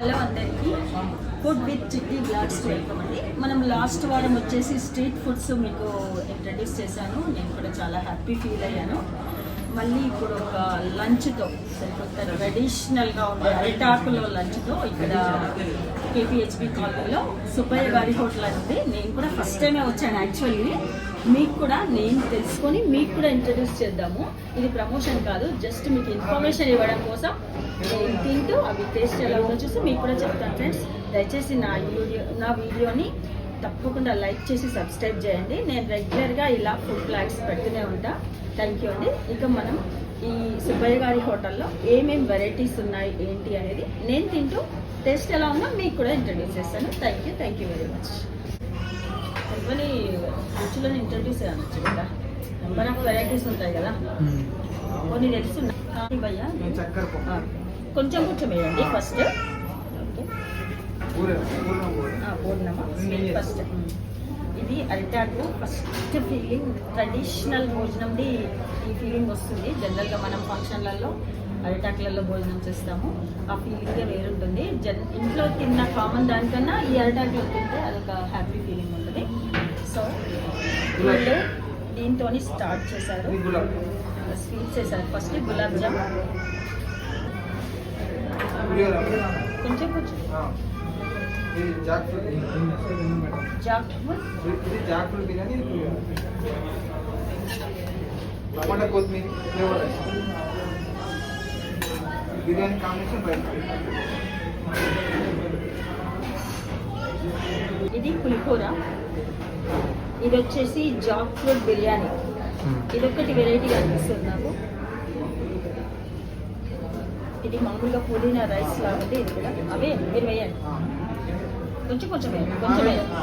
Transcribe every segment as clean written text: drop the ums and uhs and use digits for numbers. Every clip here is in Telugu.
హలో అందరికీ, ఫుడ్ విత్ చిట్టి బ్లాగ్స్కి వెల్కమ్ అండి. మనం లాస్ట్ వారం వచ్చేసి స్ట్రీట్ ఫుడ్స్ మీకు ఇంట్రడ్యూస్ చేశాను. నేను కూడా చాలా హ్యాపీ ఫీల్ అయ్యాను. మళ్ళీ ఇప్పుడు ఒక లంచ్తో సరికొత్త ట్రెడిషనల్గా ఉండే అరిటాకులో లంచ్తో ఇక్కడ కేపీహెచ్బి కాలనీలో సుబ్బయ్య గారి హోటల్ అనేది నేను కూడా ఫస్ట్ టైమే వచ్చాను. యాక్చువల్లీ మీకు కూడా నేను తెలుసుకొని మీకు కూడా ఇంట్రడ్యూస్ చేద్దాము. ఇది ప్రమోషన్ కాదు, జస్ట్ మీకు ఇన్ఫర్మేషన్ ఇవ్వడం కోసం నేను తింటూ అవి టేస్ట్ ఎలా ఉందో చూసి మీకు కూడా చెప్తాను. ఫ్రెండ్స్, దయచేసి నా వీడియోని తప్పకుండా లైక్ చేసి సబ్స్క్రైబ్ చేయండి. నేను రెగ్యులర్గా ఇలా ఫుడ్ బ్లాగ్స్ పెడుతూనే ఉంటా. థ్యాంక్ యూ అండి. ఇక మనం ఈ సుబ్బయ్య గారి హోటల్లో ఏమేమి వెరైటీస్ ఉన్నాయి ఏంటి అనేది నేను తింటూ టేస్ట్ ఎలా ఉందో మీకు కూడా ఇంట్రడ్యూస్ చేస్తాను. Thank you very much. ఇవన్నీ రుచులను ఇంట్రడ్యూస్ చేయవచ్చు కదా, నెంబర్ ఆఫ్ వెరైటీస్ ఉంటాయి కదా, కొన్ని తెలుస్తున్నాయి కానీ భయ్యా కొంచెం వేయండి ఫస్ట్. Okay, పూర్ణమా first. ఇది అరిటాకు ఫస్ట్ ఫీలింగ్, ట్రెడిషనల్ భోజనంది ఈ ఫీలింగ్ వస్తుంది. జనరల్గా మనం ఫంక్షన్లలో అరిటాకులలో భోజనం చేస్తాము, ఆ ఫీలింగే వేరుంటుంది. ఇంట్లో తిన్న కామన్ దానికన్నా ఈ అరిటాకులో తింటే అదొక హ్యాపీ ఫీలింగ్ ఉంటుంది. సో వీళ్ళు దీంతో స్టార్ట్ చేశారు, స్వీట్స్ చేశారు. ఫస్ట్ గులాబ్ జామ్, కొంచెం జాక్ఫ్రూట్ బిర్యానీ, టమాటా కొత్తిమీర ఫ్లేవర్ బిర్యానీ కాంబినేషన్ బయట. ఇది పులిహోర, ఇది వచ్చేసి జాక్ ఫ్రూట్ బిర్యానీ. ఇదొక్కటి వెరైటీగా అనిపిస్తుంది నాకు. ఇది మామూలుగా పుదీనా రైస్ లాంటి, ఇది కూడా అవే మీరు వేయండి. కొంచెం వేయండి, కొంచెం వేయండి.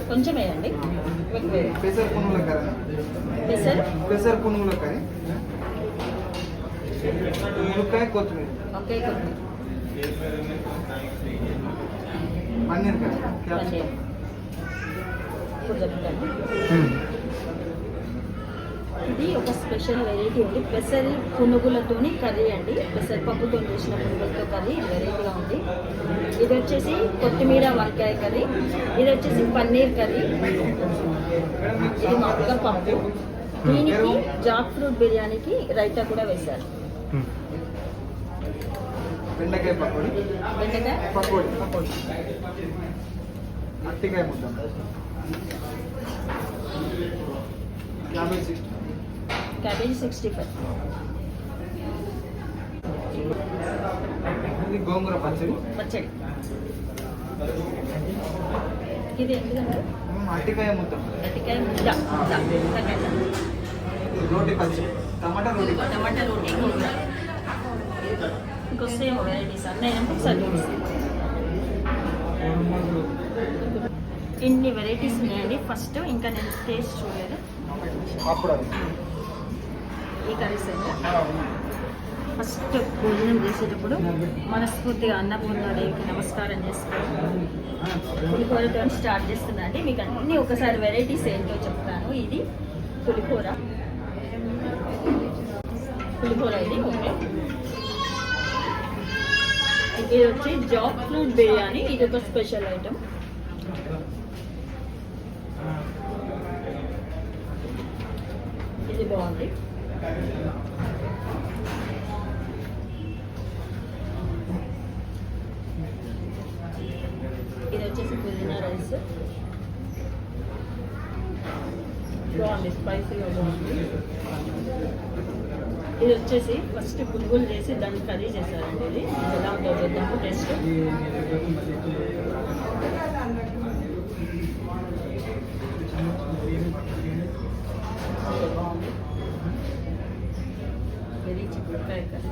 కొంచెం వేయండి. పెసర్ పునుగుల కర్రీ, పెసర్ పునుగుల కర్రీ, ములక్కాయ కొత్తిమీర, ఓకే, కొత్తిమీర, పన్నీర్ కర్రీ. ఇప్పుడు చెప్తాను. ఇది ఒక స్పెషల్ వెరైటీ ఉంది, పెసర్ పునుగులతోని కర్రీ అండి. పెసరపప్పుతో చేసిన పునుగులతో కర్రీ వెరైటీగా ఉంది. ఇది వచ్చేసి కొత్తిమీర వంకాయ కర్రీ, ఇది వచ్చేసి పన్నీర్ కర్రీ, ఇది మామూలుగా పప్పు. దీనికి జాక్ ఫ్రూట్ బిర్యానీకి రైతా కూడా వేశారు. బెండకాయ పకోడీ, అట్టికాయ ముద్ద, క్యాబేజీ 65, ఇది గోంగూర పచ్చడి, ఇది ఎందుకంటే అట్టికాయ ముద్ద, రోటి పచ్చడి, టమాటా రోటి, గోంగూర. ఇంకొస్తే వెరైటీస్ అన్నీ ఒకసారి ఇన్ని వెరైటీస్ ఉన్నాయండి. ఫస్ట్ ఇంకా నేను టేస్ట్ చూడలేదు. ఈ కర్రీస్ అయితే ఫస్ట్ భోజనం చేసేటప్పుడు మనస్ఫూర్తిగా అన్నపూర్ణాదేవికి నమస్కారం చేసుకోవాలి. పులిహోరతో స్టార్ట్ చేస్తున్నా అండి. మీకు అన్నీ ఒకసారి వెరైటీస్ ఏంటో చెప్తాను. ఇది పులిహోర ఇది ఓకే. ఇది వచ్చి జాక్ ఫ్రూట్ బిర్యానీ, ఇది ఒక స్పెషల్ ఐటమ్. ఇది బాగుంది. ఇది వచ్చేసి పుదీనా రైస్, బాగుంది, స్పైసీగా బాగుంది. ఇది వచ్చేసి ఫస్ట్ పునుగులు చేసి దాన్ని కర్రీ చేశారండి. ఇది ఎలా ఉందో చూద్దాము టేస్ట్. బాగుంది, వెరీ చిక్కుడుకాయ కర్రీ.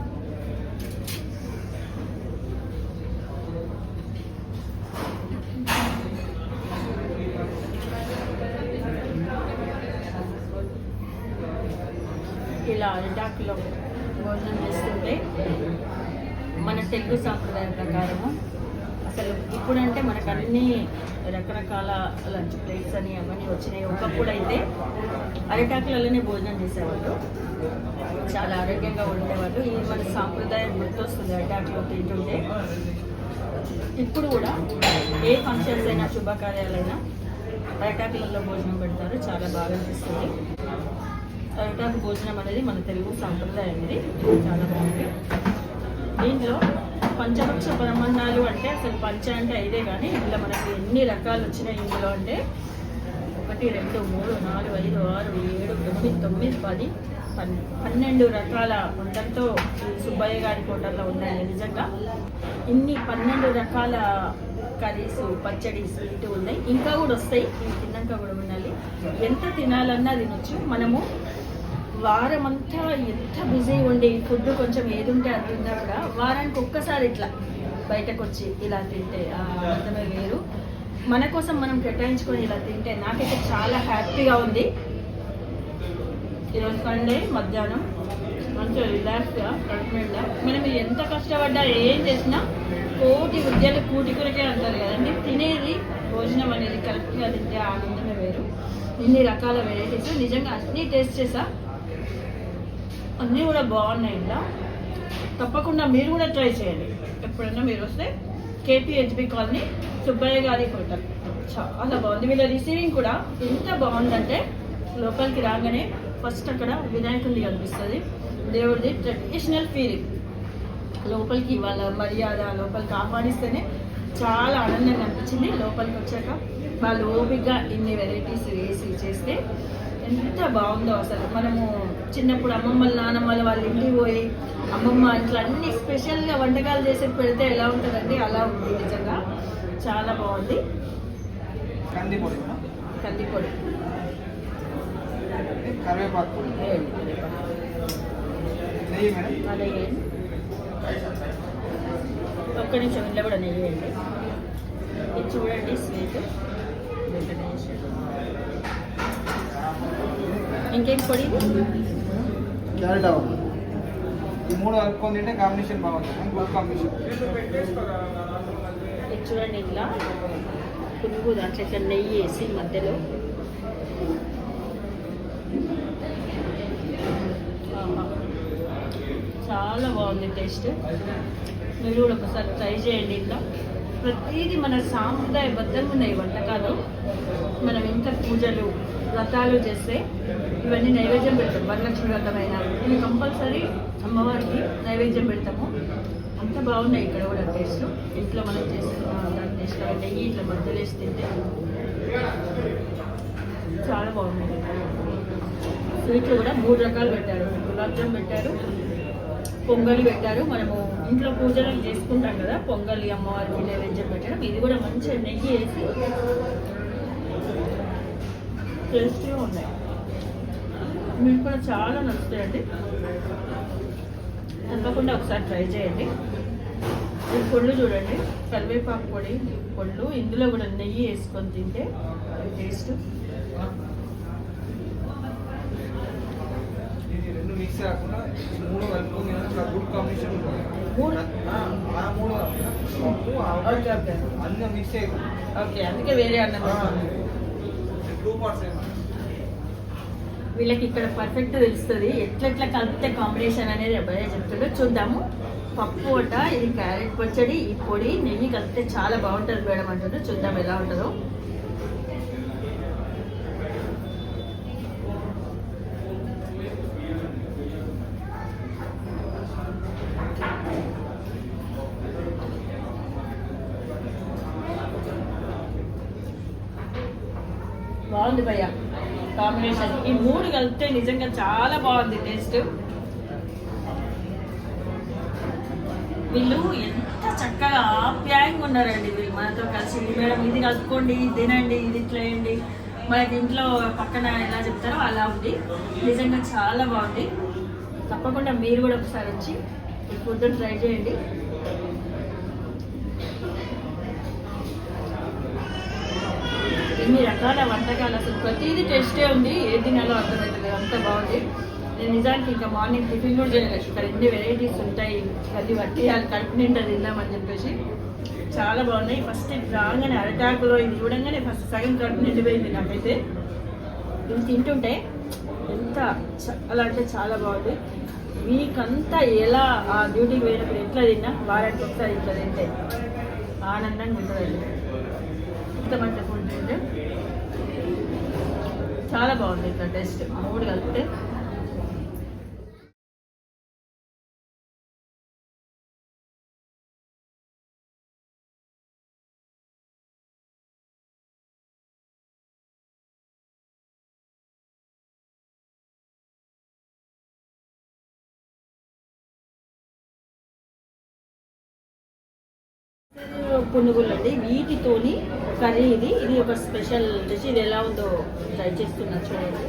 ఇలా అరిటాకులో భోజనం చేస్తుంటే మన తెలుగు సాంప్రదాయం ప్రకారము అసలు ఇప్పుడంటే మనకు అన్ని రకరకాల లంచ్ ప్లేట్స్ అని అవన్నీ వచ్చినాయి. ఒకప్పుడు అయితే అరిటాకులలోనే భోజనం చేసేవాళ్ళు, చాలా ఆరోగ్యంగా ఉండేవాళ్ళు. ఇది మన సాంప్రదాయం గుర్తొస్తుంది అరిటాకులో తింటుంటే. ఇప్పుడు కూడా ఏ ఫంక్షన్స్ అయినా శుభకార్యాలైనా అరిటాకులలో భోజనం పెడతారు, చాలా బాగా అనిపిస్తుంది. అరిటాకు భోజనం అనేది మన తెలుగు సాంప్రదాయం, ఇది చాలా బాగుంది. దీంట్లో పంచపక్ష పరమాన్నాలు అంటే అసలు పంచ అంటే ఐదే, కానీ ఇందులో మనకి ఎన్ని రకాలు వచ్చినాయి ఇందులో అంటే 1 2 3 4 5 6 7 8 9 10 12 రకాల వంటలతో సుబ్బయ్య గారి హోటల్లో ఉన్నాయి. నిజంగా ఇన్ని 12 రకాల కర్రీస్, పచ్చడి, స్వీట్ ఉన్నాయి. ఇంకా కూడా వస్తాయి, ఇవి తిన్నాక కూడా ఉండాలి. ఎంత తినాలన్నా తినొచ్చు. మనము వారమంతా ఎంత బిజీ ఉండి ఫుడ్ కొంచెం ఏది ఉంటే అది తిన్నా కూడా వారానికి ఒక్కసారి ఇట్లా బయటకు వచ్చి ఇలా తింటే అర్థమే వేరు. మన కోసం మనం కేటాయించుకొని ఇలా తింటే నాకైతే చాలా హ్యాపీగా ఉంది. ఈరోజు సండే మధ్యాహ్నం మంచిగా రిలాక్స్గా కడుపు నిండా మనం ఎంత కష్టపడ్డా ఏం చేసినా కోటి విద్యలు కూటికులకే అంటారు కదండి. తినేది భోజనం అనేది కరెక్ట్గా తింటే ఆనందమే వేరు. ఇన్ని రకాల వెరైటీస్ నిజంగా అన్నీ టేస్ట్ చేసా, అన్నీ కూడా బాగున్నాయి. ఇలా తప్పకుండా మీరు కూడా ట్రై చేయండి. ఎప్పుడైనా మీరు వస్తే కేపీహెచ్బి కాలనీ సుబ్బయ్య గారి హోటల్ చాలా బాగుంది. వీళ్ళ రిసీవింగ్ కూడా ఎంత బాగుందంటే లోపలికి రాగానే ఫస్ట్ అక్కడ వినాయకుడిది కనిపిస్తుంది, దేవుడిది ట్రెడిషనల్ ఫీలింగ్. లోపలికి వాళ్ళ మర్యాద లోపలికి ఆహ్వానిస్తేనే చాలా ఆనందంగా అనిపించింది. లోపలికి వచ్చాక వాళ్ళు ఓపికగా ఇన్ని వెరైటీస్ వేసి చేస్తే ఎంత బాగుందో అసలు. మనము చిన్నప్పుడు అమ్మమ్మల నానమ్మల వాళ్ళ ఇంటికి పోయి అమ్మమ్మ ఇట్లా అన్ని స్పెషల్గా వంటకాలు చేసి పెడితే ఎలా ఉంటుందండి, అలా ఉంది. నిజంగా చాలా బాగుంది. కందిపొడి, కందిపొడి, కరివేపాకు పొడి, నెయ్యి మేడం. నెయ్యి ఒక్క నిమిషం, ఇంట్లో కూడా నెయ్యి వేయండి. ఇది చూడండి స్వీట్. ఇంకేం పొడి? క్యారెట్ అవ్వాలి. ఈ 3 కలుపుకొని తింటే కాంబినేషన్ బాగుంటుంది, గుడ్ కాంబినేషన్. ఇది చూడండి, ఇట్లా పునుగు దాంట్లో ఇట్లా నెయ్యి వేసి మధ్యలో చాలా బాగుంది టేస్ట్. మీరు కూడా ఒకసారి ట్రై చేయండి. ఇట్లా ప్రతిదీ మన సాంప్రదాయబద్ధంగా ఉన్నాయి వంటకాలు. మనం ఎంత పూజలు వ్రతాలు చేస్తే ఇవన్నీ నైవేద్యం పెడతాం. వరలక్ష్మి వ్రతమైన ఇవి కంపల్సరీ అమ్మవారికి నైవేద్యం పెడతాము. అంత బాగున్నాయి ఇక్కడ కూడా టేస్ట్. ఇంట్లో మనం చేసుకున్న దాని టేస్ట్ నెయ్యి ఇట్లా మధ్యలో వేసి తింటే చాలా బాగున్నాయి. స్వీట్లు కూడా 3 రకాలు పెట్టారు. గులాబ్ జామ్ పెట్టారు, పొంగలి పెట్టారు. మనము ఇంట్లో పూజలు చేసుకుంటాం కదా, పొంగలి అమ్మవారికి నైవేద్యం పెట్టడం. ఇది కూడా మంచిగా నెయ్యి వేసి టేస్టీగా ఉన్నాయి. మీకు కూడా చాలా నచ్చుతాయండి, తప్పకుండా ఒకసారి ట్రై చేయండి. ఈ పొళ్ళు చూడండి, కరివేపాకు పొడి పొళ్ళు, ఇందులో కూడా నెయ్యి వేసుకొని తింటే టేస్ట్. రెండు మిక్స్ కాకుండా 3 కలుపుకొని గుడ్ కాంబినేషన్ ఉంటుంది. 3 అన్నీ మిక్స్ అయ్యి ఓకే, అందుకే వేరే అన్నం 2 parts ఏమో. వీళ్ళకి ఇక్కడ పర్ఫెక్ట్ తెలుస్తుంది ఎట్లా కలిపితే కాంబినేషన్ అనేది ఎవరైనా చెప్తుందో. చూద్దాము. పప్పు వంట, ఇది క్యారెట్ పచ్చడి, ఈ పొడి నెయ్యి కలిపితే చాలా బాగుంటుంది మేడం అంటుందో. చూద్దాం ఎలా ఉంటుందో. బాగుంది భయ్య కాంబినేషన్. ఈ 3 కలిపితే నిజంగా చాలా బాగుంది టేస్ట్. వీళ్ళు ఎంత చక్కగా ఆప్యాయంగా ఉన్నారండి వీళ్ళు మనతో కలిసి. మేడం ఇది కలుపుకోండి, ఇది తినండి, ఇది ఇట్లా వేయండి, మనకి ఇంట్లో పక్కన ఎలా చెప్తారో అలా ఉంది. నిజంగా చాలా బాగుంది. తప్పకుండా మీరు కూడా ఒకసారి వచ్చి ఈ ఫుడ్ ట్రై చేయండి. ఇన్ని రకాల వంటకాలు, అసలు ప్రతిదీ టేస్టే ఉంది. ఏ తినాలో అర్థమవుతుంది, అంత బాగుంది. నేను నిజానికి ఇంకా మార్నింగ్ టిఫిన్ కూడా చేయలేదు. ఇక్కడ ఎన్ని వెరైటీస్ ఉంటాయి, అది వట్టి కడుపు నిండా తిందామని చెప్పేసి చాలా బాగున్నాయి. ఫస్ట్ రాగానే అరటాకులో ఇది చూడంగానే ఫస్ట్ సగం కడుపు నిండిపోయింది నాకైతే. ఇది తింటుంటే ఎంత చాలా అంటే చాలా బాగుంది. వీక్ అంతా ఎలా ఆ డ్యూటీకి పోయినప్పుడు ఎట్లా తిన్నా వారానికి ఒకసారి ఇట్లా తింటే ఆనందంగా ఉంటుందండి. ఇంత మంచి ఫుడ్ తింటే చాలా బాగుంది. ఇట్లా టేస్ట్ 3 కలిపితే పునుగులు అండి. వీటితోని కర్రీ ఇది ఒక స్పెషల్ డిష్. ఇది ఎలా ఉందో ట్రై చేస్తున్నా చూడండి.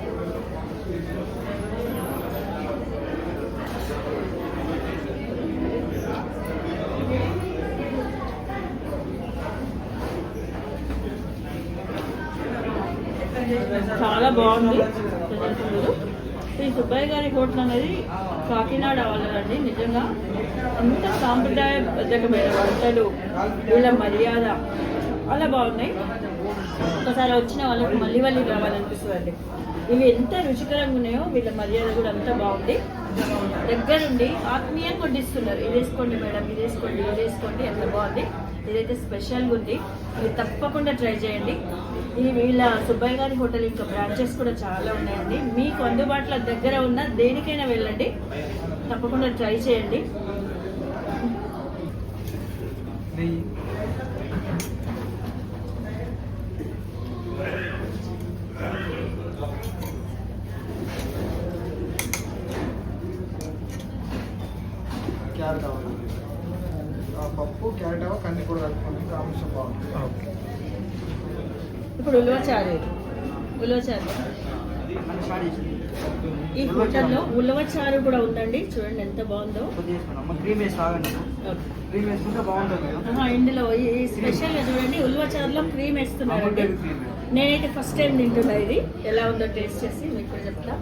చాలా బాగుంది. ఈ సుబ్బయ్య గారి హోటల్ అనేది కాకినాడ వాళ్ళండి. నిజంగా అంత సాంప్రదాయబద్ధమైన వంటలు, వీళ్ళ మర్యాద చాలా బాగున్నాయి. ఒకసారి వచ్చిన వాళ్ళకి మళ్ళీ మళ్ళీ రావాలనిపిస్తుంది. ఇవి ఎంత రుచికరంగా ఉన్నాయో వీళ్ళ మర్యాద కూడా అంత బాగుంది. దగ్గరుండి ఆత్మీయంగా వడ్డిస్తున్నారు. ఇది వేసుకోండి మేడం, ఇది వేసుకోండి, ఇది వేసుకోండి, అంత బాగుంది. ఇదైతే స్పెషల్గా ఉంది. మీరు తప్పకుండా ట్రై చేయండి. ఈ వీళ్ళ సుబ్బయ్య గారి హోటల్ ఇంకా బ్రాంచెస్ కూడా చాలా ఉన్నాయండి. మీకు అందుబాటులో దగ్గర ఉన్న దేనికైనా వెళ్ళండి, తప్పకుండా ట్రై చేయండి. క్యారెట్ పప్పు, క్యారెట్ కంది కూడా కలుపుకొని కాంబినేషన్ బాగుంటుంది. ఇప్పుడు ఉలవచారు ఈ హోటల్లో ఉలవచారు కూడా ఉందండి. చూడండి ఎంత బాగుందో. క్రీమ్ వేసి తాగండి. క్రీమ్ వేసుకుంటే బాగుంటుంది. ఇందులో ఈ స్పెషల్గా చూడండి ఉలవచారులో క్రీమ్ వేస్తున్నారండి. నేనైతే ఫస్ట్ టైం తింటున్నా. ఇది ఎలా ఉందో టేస్ట్ చేసి మీకు కూడా చెప్తా.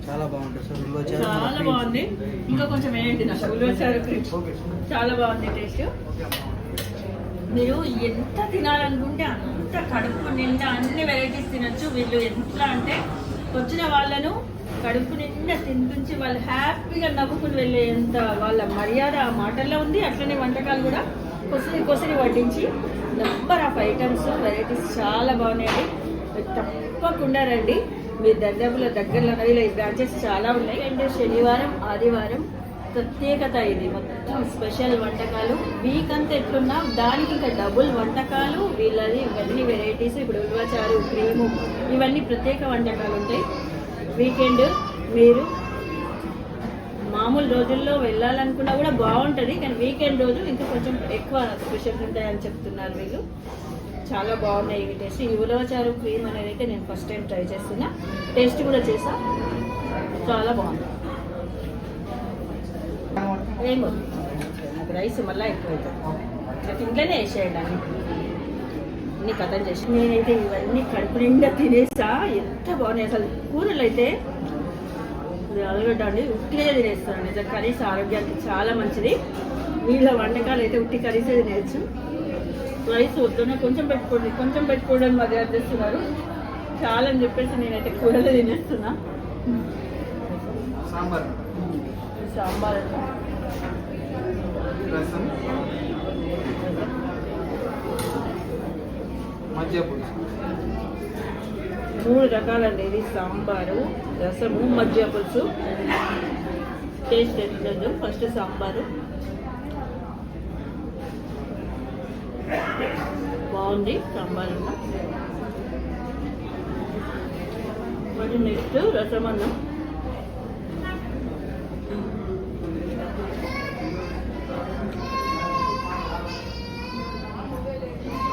చాలా బాగుంటుంది. చాలా బాగుంది. ఇంకా కొంచెం వేయండి నాకు ఉలవచారు క్రీమ్. చాలా బాగుంది టేస్ట్. మీరు ఎంత తినాలనుకుంటే అంత కడుపు నిండా అన్ని వెరైటీస్ తినచ్చు. వీళ్ళు ఎట్లా అంటే వచ్చిన వాళ్ళను కడుపు నిండా తినిపించి వాళ్ళు హ్యాపీగా నవ్వుకుని వెళ్ళేంత వాళ్ళ మర్యాద ఆ మాటల్లో ఉంది. అట్లనే వంటకాలు కూడా కొసరి వడ్డించి నెంబర్ ఆఫ్ ఐటమ్స్ వెరైటీస్ చాలా బాగున్నాయండి. తప్పకుండా రండి. మీ దగ్గరలో ఇలా ఈ బ్రాంచెస్ చాలా ఉన్నాయి. అండ్ శనివారం, ఆదివారం ప్రత్యేకత ఇది. మొత్తం స్పెషల్ వంటకాలు. వీక్ అంతా ఎట్లున్నా దానికి ఇంకా డబుల్ వంటకాలు వీళ్ళది. ఇవన్నీ వెరైటీస్. ఇప్పుడు ఉలవచారు, క్రీము, ఇవన్నీ ప్రత్యేక వంటకాలు ఉంటాయి. వీకెండ్ మీరు మామూలు రోజుల్లో వెళ్ళాలనుకున్నా కూడా బాగుంటుంది, కానీ వీకెండ్ రోజు ఇంకా కొంచెం ఎక్కువ స్పెషల్స్ ఉంటాయని చెప్తున్నారు వీళ్ళు. చాలా బాగున్నాయి ఇవి టేస్ట్. ఈ ఉలవచారు క్రీమ్ అనేది అయితే నేను ఫస్ట్ టైం ట్రై చేస్తున్నా. టేస్ట్ కూడా చేసా. చాలా బాగుంది. ఏమో నాకు రైస్ మళ్ళీ ఎక్కువ అవుతుంది. ఇంట్లోనే వేసేయండి అన్ని కథం చేసి. నేనైతే ఇవన్నీ కడుపు నిండా తినేసా. ఎంత బాగున్నాయి అసలు. కూరలు అయితే ఆలుగడ్డ అండి ఉట్టిగా తినేస్తాను. నిజంగా కర్రీస్ ఆరోగ్యానికి చాలా మంచిది. వీళ్ళ వంటకాలు అయితే ఉట్టి కర్రీసే తినేయచ్చు. రైస్ వద్దున కొంచెం పెట్టుకోవడం మర్యాద చేస్తున్నారు. చాలా అని చెప్పేసి నేనైతే కూరలు తినేస్తున్నా. సాంబార్ రసం, మజ్జిగ పులుసు, 3 రకాలండి. ఇది సాంబారు, రసము, మజ్జిగ పులుసు. టేస్ట్ ఎట్లేదు. ఫస్ట్ సాంబారు బాగుంది. సాంబారు మరి నెక్స్ట్ రసం అన్నం.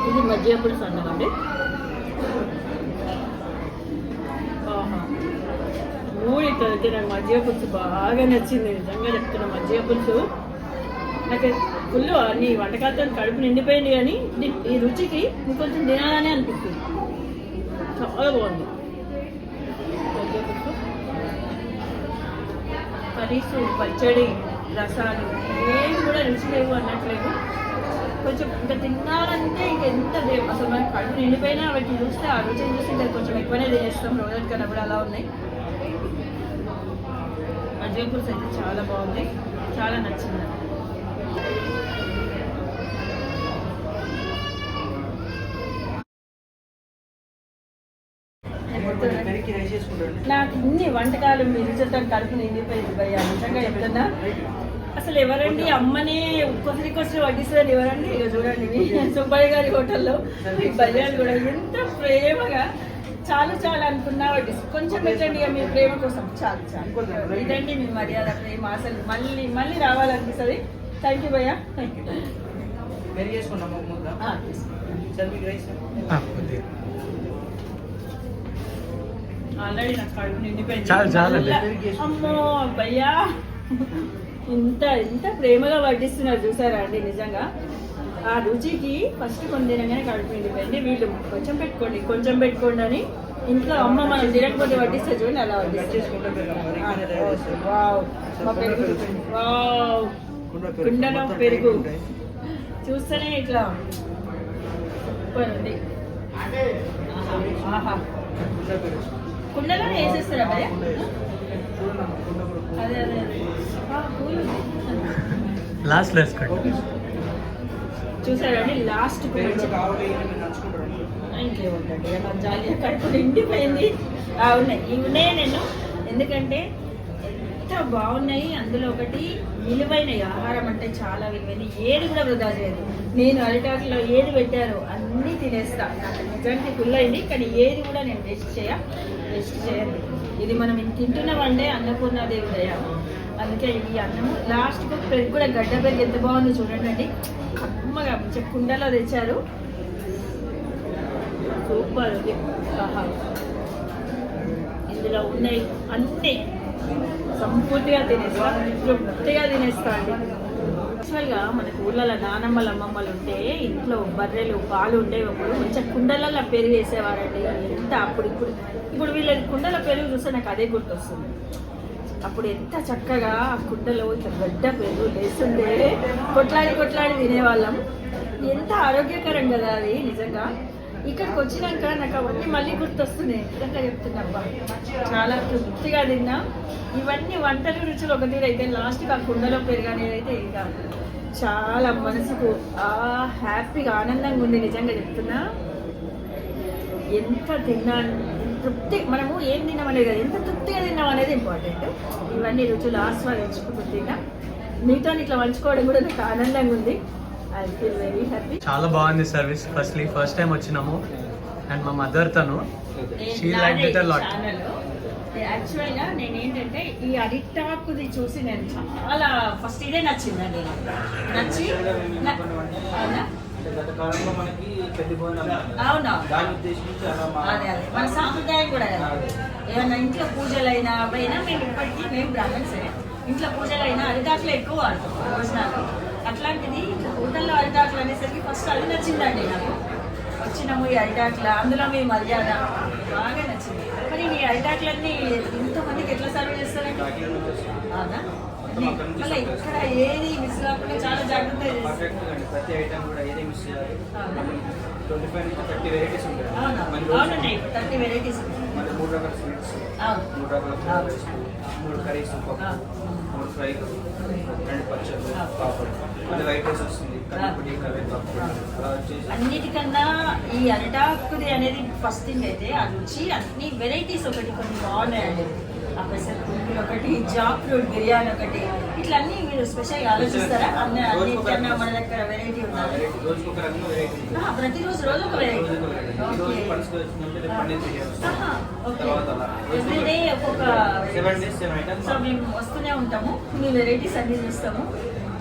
ఇది మజ్జిగ పులుసు అన్నం అండి. మూడితో నాకు మజ్జిగ పులుసు బాగా నచ్చింది. నిజంగా చెప్తున్నా. మజ్జిగ పులుసు నాకు ఫుల్ అన్ని వంటకాలతో కడుపు నిండిపోయింది, కానీ ఈ రుచికి ఇంకొంచెం తినాలనే అనిపిస్తుంది. చాలా బాగుంది. మజ్జిగ పులుసు, కర్రీస్, పచ్చడి, రసాలు ఏవి కూడా రుచి లేవు అన్నట్లేవు. కొంచెం ఇంకా తినాలంటే ఇంకెంత లేవు అసలు. మనకి కడుపు నిండిపోయినా వాటిని చూస్తే ఆ రుచిని చూస్తే ఇంకా కొంచెం ఎక్కువనే తినేస్తాం. రోజు కన్నా కూడా అలా ఉన్నాయి. అజయ్ పులుసు అయితే చాలా బాగుంది, చాలా నచ్చింది నాకు. నాకు ఇన్ని వంటకాలు మీరు చెప్తాను కడుపు నిండిపోయింది భయ్యా, నిజంగా చెప్తున్నా. అసలు ఎవరండి అమ్మని కొసరి వడ్డిస్తారు ఎవరండి? ఇక చూడండి సుబ్బయ్య గారి హోటల్లో ఈ భయ్యాలు కూడా ఎంత ప్రేమగా చాలా అనుకున్నా వడ్డిస్తారు. కొంచెం పెట్టండి ఇక మీ ప్రేమ కోసం. చాలు ఇదండి మీ మర్యాద, ప్రేమ. అసలు మళ్ళీ రావాలనిపిస్తుంది. థ్యాంక్ యూ భయ్యా, థ్యాంక్ యూ. ఆల్రెడీ నాకు కడుపు నిండిపోయింది. అమ్మో భయ్యా, ఇంత ప్రేమగా వడ్డిస్తున్నారు చూసారా అండి. నిజంగా ఆ రుచికి ఫస్ట్ కొన్ని తినగానే కడుపు నిండిపోయింది. వీళ్ళు కొంచెం పెట్టుకోండి అని ఇంట్లో అమ్మ మనం తినకపోతే వడ్డిస్తే చూడండి అలా వడ్డిస్తారు. కుండలో పెరుగు చూస్తేనే ఇట్లా సూపర్ ఉంది. ఆహా, కుండలో వేసేస్తారా భయ్యా? అదే లాస్ట్ చూసారండి. లాస్ట్ ఇంకేముందండి జాలీగా కడుపు నిండిపోయింది. ఉన్నాయి ఇవనే నేను, ఎందుకంటే ఎంత బాగున్నాయి. అందులో ఒకటి విలువైనవి, ఆహారం అంటే చాలా విలువైనవి. ఏది కూడా వృధా చేయదు. నేను అరిటాకులో ఏది పెట్టారో అన్నీ తినేస్తా. నాకు నిజానికి ఫుల్ అయింది, కానీ ఏది కూడా నేను వేస్ట్ చేయను. ఇది మనం తింటున్న వండే అన్నపూర్ణాదేవి దయ. అందుకే ఈ అన్నము లాస్ట్కి పెరుగు కూడా గడ్డ పెరుగు ఎంత బాగుందో చూడండి అండి. అమ్మగా కుండలో తెచ్చారు, సూపర్ ఉంది. ఇందులో ఉన్నాయి అన్నీ సంపూర్తిగా తినేస్తా, తృప్తిగా తినేస్తా అండి. యాక్చువల్గా మనకు ఊళ్ళలో నానమ్మలు అమ్మమ్మలు ఉంటే ఇంట్లో బర్రెలు పాలు ఉండేటప్పుడు మంచిగా కుండలలో పెరుగు వేసేవారండి. ఎంత ఇప్పుడు వీళ్ళ కుండల పెరుగు చూస్తే నాకు అదే గుర్తొస్తుంది. అప్పుడు ఎంత చక్కగా ఆ కుండలో ఇట్లా గడ్డ పెరుగు లేస్తుండే కొట్లాడి తినేవాళ్ళం. ఎంత ఆరోగ్యకరం కదా అది. నిజంగా ఇక్కడికి వచ్చినాక నాకు అవన్నీ మళ్ళీ గుర్తొస్తున్నాయి. నిజంగా చెప్తున్నా, చాలా తృప్తిగా తిన్నా. ఇవన్నీ వంటలు రుచులు ఒక తీరు అయితే లాస్ట్కి ఆ కుండలో పెరుగు అనేది అయితే ఇంకా చాలా మనసుకు హ్యాపీగా ఆనందంగా ఉంది. నిజంగా చెప్తున్నా, ఎంత తిన్నాను తృప్తి. మనము ఏం తిన్నామనేది కదా, ఎంత తృప్తిగా తిన్నాం అనేది ఇంపార్టెంట్. ఇవన్నీ రుచులు ఆస్వాదించుకుంటూ తిన్నా. మీతో ఇట్లా పంచుకోవడం కూడా నాకు ఆనందంగా ఉంది. I feel very happy. చాలా బాగుంది సర్వీస్. ఫస్ట్ టైం వచ్చినాము అండ్ మా మదర్ తను she liked it a lot. యాక్చువల్గా నేనేంటంటే ఈ అరిటాకుది చూసి నేను చాలా ఫస్ట్ ఇదే నచ్చిందండి. నచ్చి అవునా, అదే మన సాంప్రదాయం కూడా కదా. ఏమన్నా ఇంట్లో పూజలైనా అవైనా మేము బ్రాహ్మణ్సే, ఇంట్లో పూజలైనా అరిటాకులు ఎక్కువ వాడతాం భోజనాలు. అట్లాంటిది హోటల్లో అరిటాకులు అనేసరికి ఫస్ట్ అది నచ్చిందండి నాకు. వచ్చినాము ఈ అరిటాకుల, అందులో మీ మర్యాద బాగా నచ్చింది. మరి ఈ అరిటాకులన్నీ ఇంతమందికి ఎట్లా సర్వ్ చేస్తారండి? అవునా, మళ్ళీ ఇక్కడ ఏది మిస్ కాకుండా చాలా జాగ్రత్తగా అవునండి. 30 వెరైటీస్, 3 రకాల స్వీట్స్, 3 రకాల 3 కర్రీస్, 3 ఫ్రైలు, 2 పచ్చళ్ళు, పాపడ్, మళ్ళీ వైట్ రైస్ వస్తుంది, కర్రీపొడి, కరివేపాకు. అన్నిటికన్నా ఈ అరిటాకుది అనేది ఫస్ట్ థింగ్ అయితే ఆ రుచి. అన్ని వెరైటీస్ కొన్ని బాగున్నాయండి. ఆ పెసరపూరి ఒకటి, జాక్ ఫ్రూట్ బిర్యానీ ఒకటి, ఇట్లా అన్ని మీరు స్పెషల్గా ఆలోచిస్తారా? అన్నిటికన్నా మన దగ్గర వెరైటీ ఉన్నారు. ప్రతిరోజు రోజు ఒక వెరైటీ. ఎవ్రీడే ఒక్కొక్క. సో మేము వస్తూనే ఉంటాము, మీ వెరైటీస్ అన్ని చూస్తాము.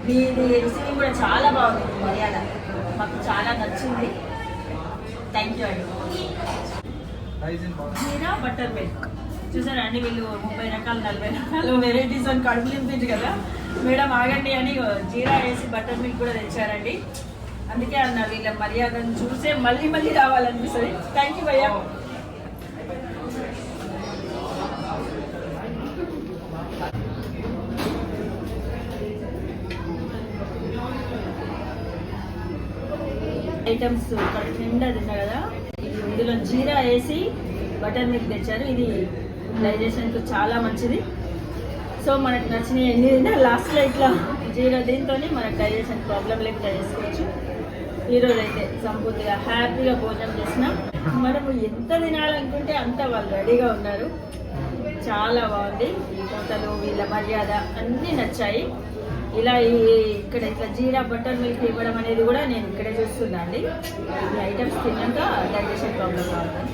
మీది రిసీవింగ్ కూడా చాలా బాగుంది, మర్యాద మాకు చాలా నచ్చింది. థ్యాంక్ యూ అండి. మీరా బటర్ మిల్క్ చూసారా అండి, వీళ్ళు 30 రకాలు 40 రకాలు వెరైటీస్ అని కడుపు నింపింది కదా మేడం, ఆగండి అని జీరా వేసి బటర్ మిల్క్ కూడా తెచ్చారండి. అందుకే అన్నారు వీళ్ళ మర్యాదను చూసే మళ్ళీ రావాలనిపిస్తుంది. థ్యాంక్ యూ భయ్యా. ఐటమ్స్ కడుపు నిండా తిన్నా కదా, ఇది ఇందులో జీరా వేసి బటర్ మిల్క్ తెచ్చారు. ఇది డైజెషన్కు చాలా మంచిది. సో మనకు నచ్చిన ఎన్ని తిన్నా లాస్ట్లో ఇట్లా జీరా దీంతో మనకు డైజెషన్ ప్రాబ్లం లేకుండా చేసుకోవచ్చు. ఈరోజు అయితే సంపూర్తిగా హ్యాపీగా భోజనం చేసినాం. మనము ఎంత తినాలనుకుంటే అంత వాళ్ళు రెడీగా ఉన్నారు. చాలా బాగుంది. ఈ కోతలు, వీళ్ళ మర్యాద అన్నీ నచ్చాయి. ఇలా ఇక్కడ ఇట్లా జీరా బటర్ మిల్క్ ఇవ్వడం అనేది కూడా నేను ఇక్కడే చూస్తున్నా అండి. ఈ ఐటమ్స్ తిన్నాక డైజెషన్ ప్రాబ్లం కావాలి.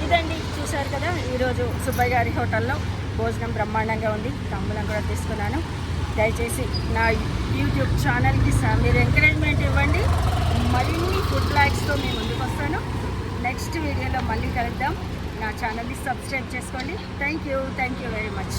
ఇదండి, చూశారు కదా ఈరోజు సుబ్బయ్య గారి హోటల్లో భోజనం బ్రహ్మాండంగా ఉంది. తమ్ములను కూడా తీసుకున్నాను. దయచేసి నా యూట్యూబ్ ఛానల్కి మీరు ఎంకరేజ్మెంట్ ఇవ్వండి. మరిన్ని ఫుడ్ బ్లాగ్స్తో మేము ముందుకు వస్తాను. నెక్స్ట్ వీడియోలో మళ్ళీ కలుద్దాం. నా ఛానల్ని సబ్స్క్రైబ్ చేసుకోండి. Thank you very much.